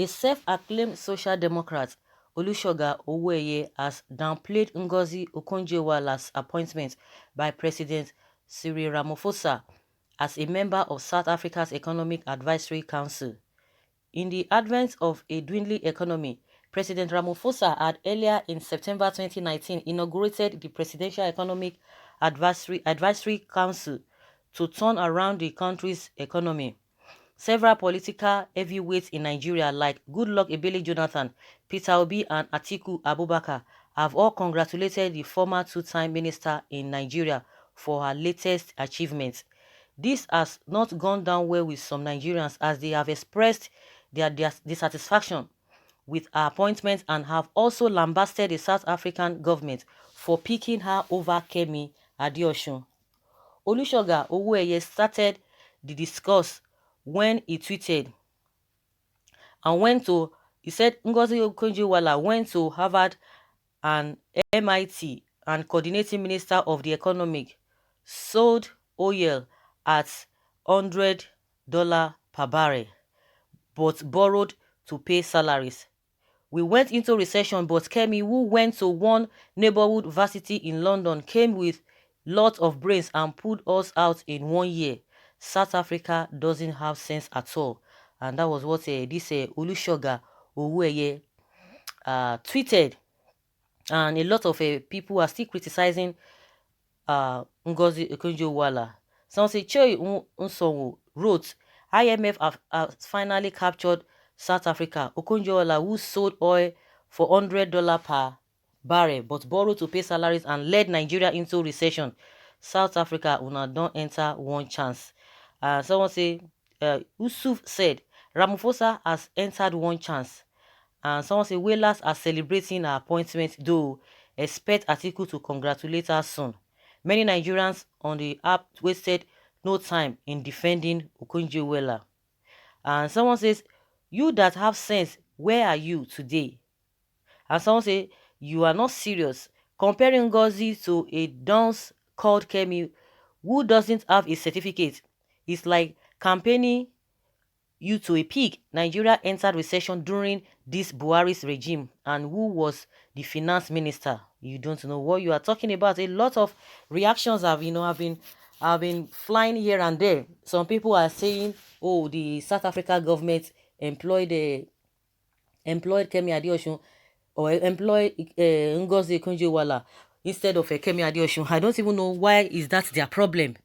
A self-acclaimed social democrat, Olusoga has downplayed Ngozi Okonjo-Iweala's appointment by President Cyril Ramaphosa as a member of South Africa's Economic Advisory Council. In the advent of a dwindling economy, President Ramaphosa had earlier in September 2019 inaugurated the Presidential Economic Advisory Council to turn around the country's economy. Several political heavyweights in Nigeria like Goodluck Ebele Jonathan, Peter Obi and Atiku Abubakar have all congratulated the former two-time minister in Nigeria for her latest achievements. This has not gone down well with some Nigerians as they have expressed their dissatisfaction with her appointment and have also lambasted the South African government for picking her over Kemi ADEOSUN. Olusoga started the discourse when he tweeted and he said Ngozi Okonjo-Iweala went to Harvard and MIT and coordinating minister of the economic sold oil at $100 per barrel but borrowed to pay salaries. We went into recession, but Kemi, who went to one neighborhood varsity in London, came with lots of brains and pulled us out in 1 year. South Africa doesn't have sense at all. And that was what this Olusoga tweeted. And a lot of people are still criticizing Ngozi Okonjo-Iweala. Some say Choi Nsongo wrote, IMF has finally captured South Africa. Okonjo-Iweala, who sold oil for $100 per barrel but borrowed to pay salaries and led Nigeria into recession. South Africa una don't enter one chance. Someone say Usuf said Ramaphosa has entered one chance. And someone say Whalers are celebrating her appointment, though expect Atiku to congratulate her soon. Many Nigerians on the app wasted no time in defending Okonjo-Iweala. And someone says, you that have sense, where are you today? And someone says, you are not serious. Comparing Ngozi to a dunce called Kemi, who doesn't have a certificate, is like campaigning you to a pig. Nigeria entered recession during this Buhari's regime, and who was the finance minister? You don't know what you are talking about. A lot of reactions have been flying here and there. Some people are saying, oh, the South Africa government employed Kemi ADEOSUN or employed Ngozi Okonjo-Iweala instead of Kemi ADEOSUN. I don't even know why is that their problem.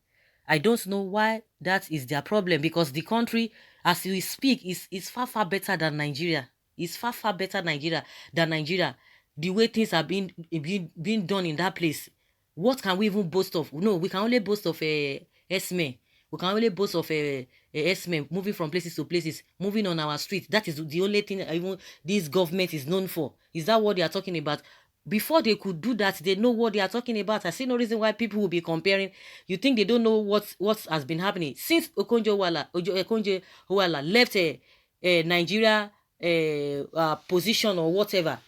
I don't know why that is their problem, because the country, as we speak, is far better than Nigeria. It's far better than Nigeria. The way things are being done in that place. What can we even boast of? No, we can only boast of S-men. We can only boast of S-men moving from places to places, moving on our street. That is the only thing even this government is known for. Is that what they are talking about? Before they could do that, they know what they are talking about. I see no reason why people will be comparing. You think they don't know what has been happening since Okonjo-Iweala left Nigeria position or whatever.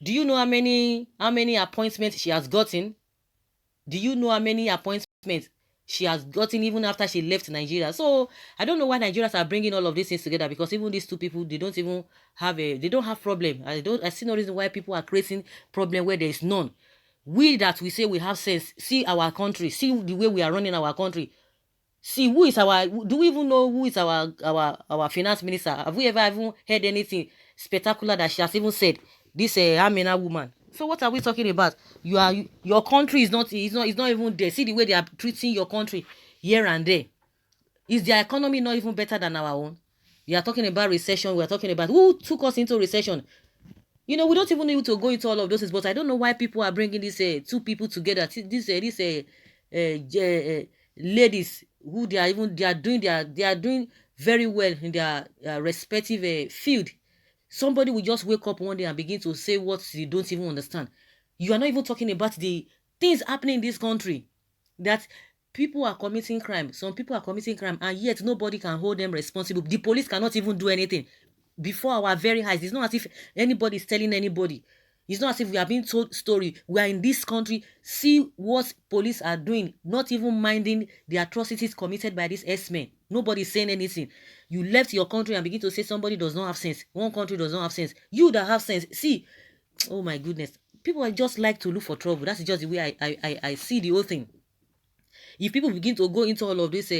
Do you know how many appointments she has gotten? Do you know how many appointments she has gotten even after she left Nigeria? So I don't know why Nigerians are bringing all of these things together, because even these two people, they don't have problem. I see no reason why people are creating problem where there is none. We that we say we have sense, see our country, see the way we are running our country. See who is do we even know who is our finance minister? Have we ever even heard anything spectacular that she has even said? This Amina woman. So what are we talking about? Your country is not even there. See the way they are treating your country here and there. Is their economy not even better than our own? We are talking about recession. We are talking about who took us into recession. We don't even need to go into all of those things, but I don't know why people are bringing these two people together. These ladies who they are doing very well in their respective field. Somebody will just wake up one day and begin to say what you don't even understand. You are not even talking about the things happening in this country, that people are committing crime. Some people are committing crime, and yet nobody can hold them responsible. The police cannot even do anything before our very eyes. It's not as if anybody is telling anybody. It's not as if we are being told story. We are in this country. See what police are doing, not even minding the atrocities committed by these S-men. Nobody is saying anything. You left your country and begin to say somebody does not have sense. One country does not have sense. You that have sense. See, oh my goodness. People are just like to look for trouble. That's just the way I see the whole thing. If people begin to go into all of these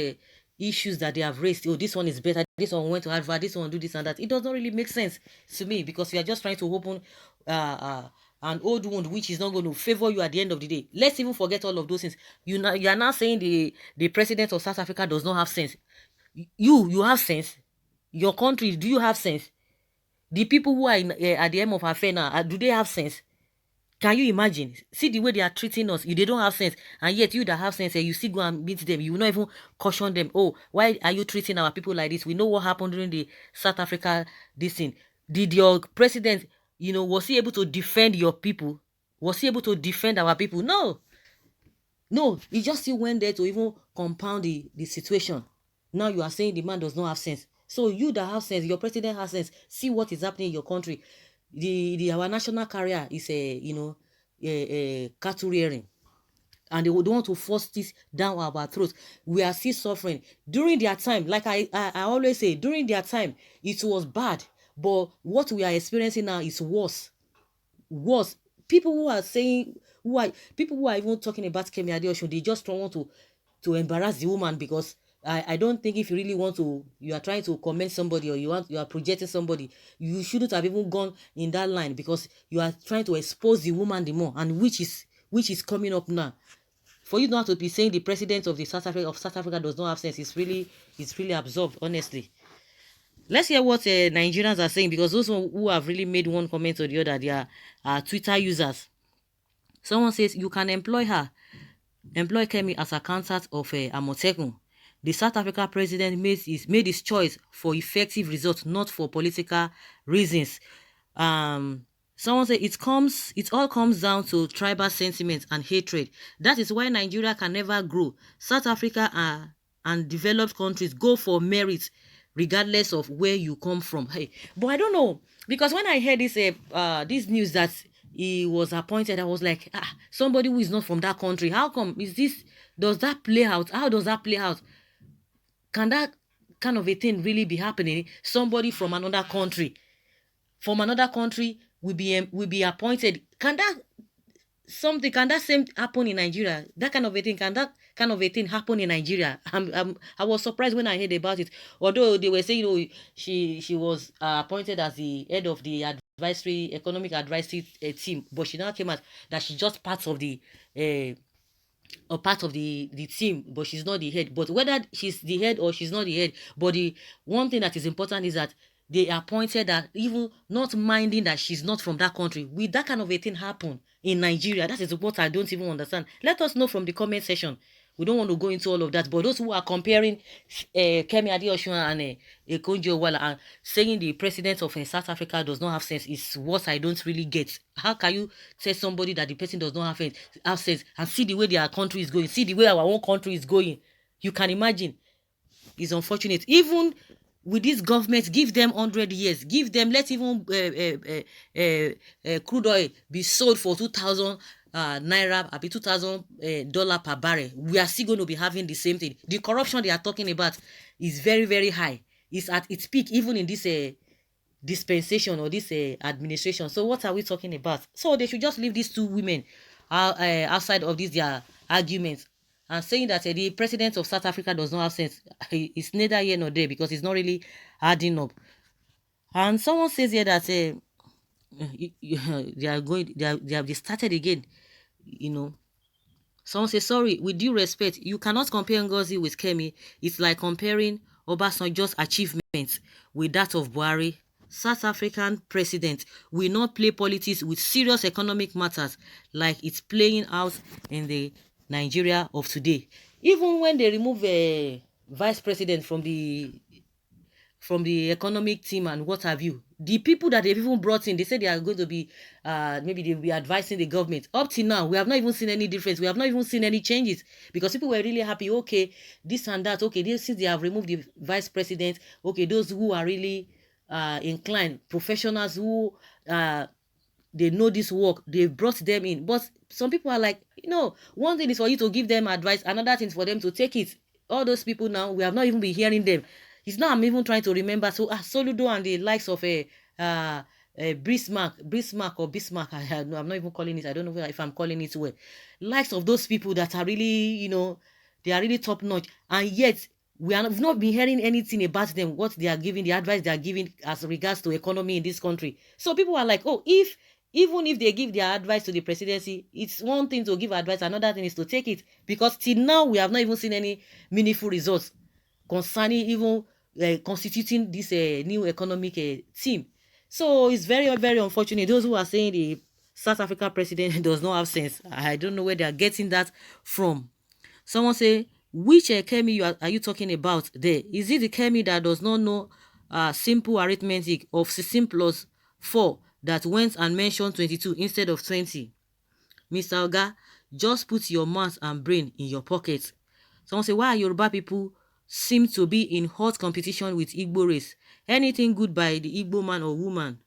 issues that they have raised, oh, this one is better, this one went to Harvard, this one do this and that, it does not really make sense to me, because you are just trying to open an old wound which is not going to favor you at the end of the day. Let's even forget all of those things. You are now saying the president of South Africa does not have sense. You have sense. Your country, do you have sense? The people who are at the end of affair now, do they have sense? Can you imagine? See the way they are treating us. They don't have sense. And yet you that have sense, you still go and meet them. You will not even caution them. Oh, why are you treating our people like this? We know what happened during the South Africa this thing. Did your president, was he able to defend your people? Was he able to defend our people? No. No, he just still went there to even compound the situation. Now you are saying the man does not have sense. So you that have sense, your president has sense. See what is happening in your country. Our national carrier is a cattle rearing, and they would want to force this down our throats. We are still suffering during their time. Like I always say, during their time it was bad, but what we are experiencing now is worse. People who are saying, people who are even talking about Kemi Adeosun, they just don't want to embarrass the woman, because I don't think if you really want to, you are trying to commend somebody, or you are projecting somebody, you shouldn't have even gone in that line, because you are trying to expose the woman the more, and which is coming up now. For you not to be saying the president of South Africa does not have sense, it's really absurd, honestly. Let's hear what Nigerians are saying, because those who have really made one comment or the other, they are Twitter users. Someone says, you can employ Kemi as accountant of Amotekun. The South Africa president made his choice for effective results, not for political reasons. Someone said it all comes down to tribal sentiment and hatred. That is why Nigeria can never grow. South Africa and developed countries go for merit, regardless of where you come from. Hey, but I don't know, because when I heard this news that he was appointed, I was like, somebody who is not from that country, how come does that play out? How does that play out? Can that kind of a thing really be happening? Somebody from another country will be appointed. Can that same happen in Nigeria? That kind of a thing, can that kind of a thing happen in Nigeria? I was surprised when I heard about it. Although they were saying, she was appointed as the head of the economic advisory team, but she now came out that she's just part of the team, but she's not the head. But whether she's the head or she's not the head, but the one thing that is important is that they appointed her, even not minding that she's not from that country. Will that kind of a thing happen in Nigeria? That is what I don't even understand. Let us know from the comment section. We don't want to go into all of that. But those who are comparing Kemi Adeosun and Okonjo-Iweala and saying the president of South Africa does not have sense is what I don't really get. How can you tell somebody that the person does not have sense and see the way their country is going, see the way our own country is going? You can imagine. It's unfortunate. Even with this government, give them 100 years. Give them, let even crude oil be sold for 2,000 naira, be $2,000 per barrel. We are still going to be having the same thing. The corruption they are talking about is very, very high. It's at its peak, even in this dispensation or this administration. So what are we talking about? So they should just leave these two women outside of their arguments. And saying that the president of South Africa does not have sense, it's neither here nor there, because it's not really adding up. And someone says here that they have started again. Someone says, sorry, with due respect, you cannot compare Ngozi with Kemi. It's like comparing Obasanjo's achievements with that of Buhari. South African president will not play politics with serious economic matters like it's playing out in the Nigeria of today. Even when they remove a vice president from the economic team and what have you, the people that they've even brought in, they say they are going to be maybe they'll be advising the government. Up till now, we have not even seen any difference. We have not even seen any changes, because people were really happy. Okay, this and that. Okay, since they have removed the vice president, okay, those who are really inclined, professionals who they know this work, they brought them in. But some people are like, one thing is for you to give them advice, another thing is for them to take it. All those people now, we have not even been hearing them. It's now I'm even trying to remember. So Soludo and the likes of Bismarck or Bismarck. I'm not even calling it. I don't know if I'm calling it well. Likes of those people that are really, they are really top notch, and yet we've not been hearing anything about them, what they are giving, the advice they are giving as regards to economy in this country. So people are like, oh, even if they give their advice to the presidency, it's one thing to give advice, another thing is to take it, because till now we have not even seen any meaningful results concerning even constituting this new economic team. So it's very, very unfortunate. Those who are saying the South Africa president does not have sense, I don't know where they are getting that from. Someone say, which Kemi are you talking about there? Is it the Kemi that does not know simple arithmetic of 16 plus 4 that went and mentioned 22 instead of 20? Mr. Oga, just put your mouth and brain in your pocket. Someone say, why are Yoruba people seem to be in hot competition with Igbo race? Anything good by the Igbo man or woman,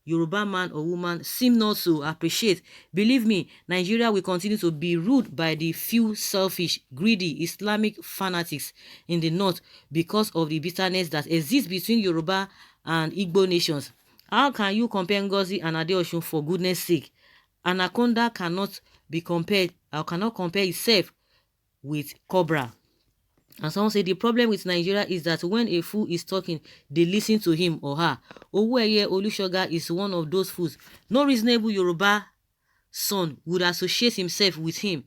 Yoruba man or woman, seem not to appreciate. Believe me, Nigeria will continue to be ruled by the few selfish, greedy Islamic fanatics in the north because of the bitterness that exists between Yoruba and Igbo nations. How can you compare Ngozi and ADEOSUN, for goodness sake? Anaconda cannot be compared, or cannot compare itself with Cobra. And someone say the problem with Nigeria is that when a fool is talking, they listen to him or her. Owueye Olusoga is one of those fools. No reasonable Yoruba son would associate himself with him.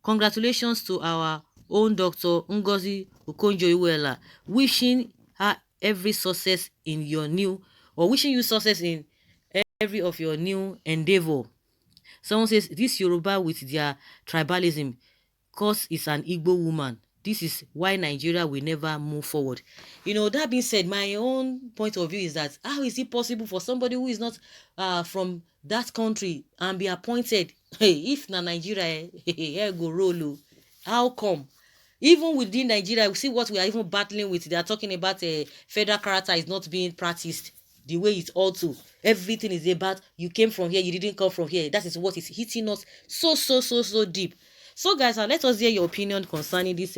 Congratulations to our own Dr. Ngozi Okonjo-Iweala. Wishing her every success in your new, or wishing you success in every of your new endeavor. Someone says this Yoruba with their tribalism, cause is an Igbo woman. This is why Nigeria will never move forward. That being said, my own point of view is that how is it possible for somebody who is not from that country and be appointed? Hey, if na Nigeria, go roll. How come? Even within Nigeria, we see what we are even battling with. They are talking about federal character is not being practiced the way it's ought to. Everything is about you came from here, you didn't come from here. That is what is hitting us so deep. So guys, let us hear your opinion concerning this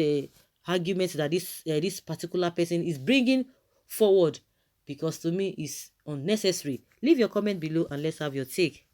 argument that this particular person is bringing forward, because to me it's unnecessary. Leave your comment below and let's have your take.